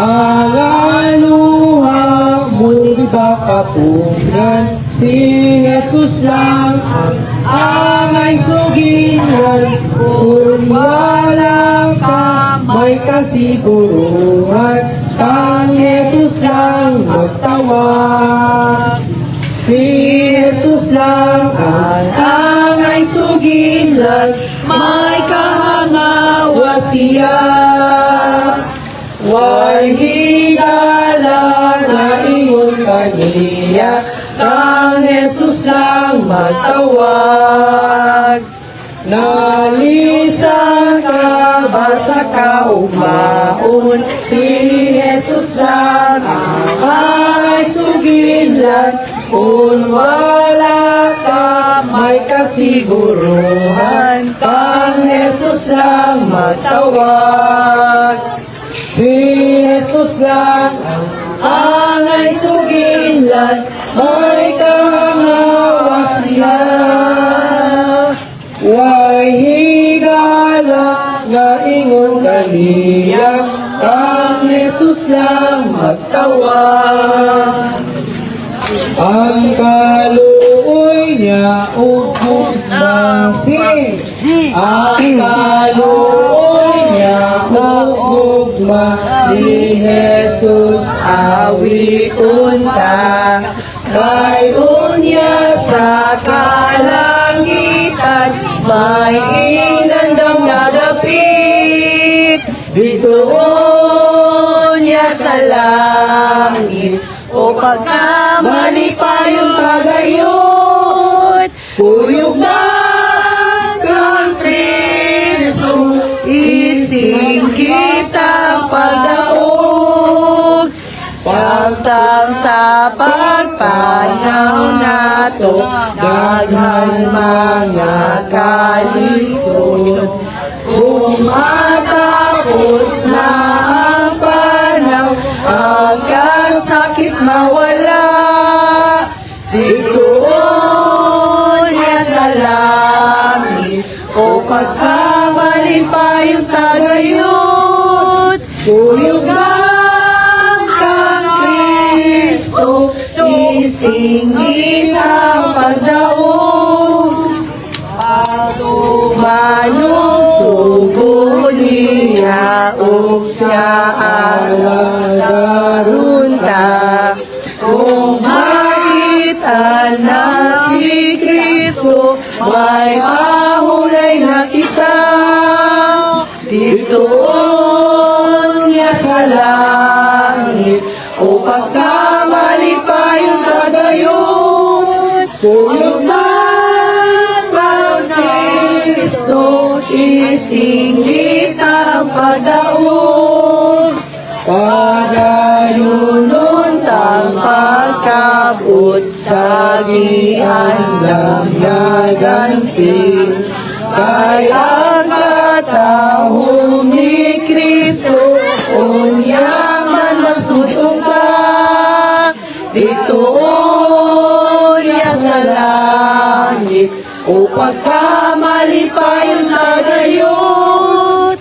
Pangaluha mo'y bakapungan, si Jesus lang ang amay sugingan. Kung wala ka, may kasiguruhan, kang Jesus lang magtawag. Si Jesus lang ang amay sugingan, may kahangawa siya. Way higala na ingon kaniya, kang Jesus lang magtawag. Nalisan ka ba sa kaugmaon, si Jesus lang ang suginlan. Kung wala ka, may kasiguruhan, kang Jesus lang magtawag. Si Jesus lang ang ay suginlan, may kahangawa siya. Way higala nga ingon kaniya, kang Jesus lang magtawag. Ang kaluoy niya ugma sing, ang kaluoy niya ugma ni Jesus awiton ta. Kay unya sa kalangitan, may inandam nga dapit. Ditoon niya sa langit, o pagkamali pa yung tagayot. Kuyog na kang Kristo, ising kita pagdaog. Samtang sa pagpanaw nato, daghan mga kalisod. Kung matapos na ang panaw, ang kasakit mawala. Ditoon niya sa langit, o pagkamali pa yung tagayot. Kuyugan kang Kristo, isingit ang pagdaog. Manong sugo niya, o siya alarunta. Kung makitaan na si Kristo, may ahulay na kita. Ditoon niya sa langit, o pagkamali pa yung tagayot. Kuyog na kang Kristo, isingit ang pagdaog. Pagayunon tang pagkabot sa gihandang gaganti. Kaya katahong ni Kristo, unya man masutong pa. Ditoon niya sa langit, o pagkamali pa yung tagayot.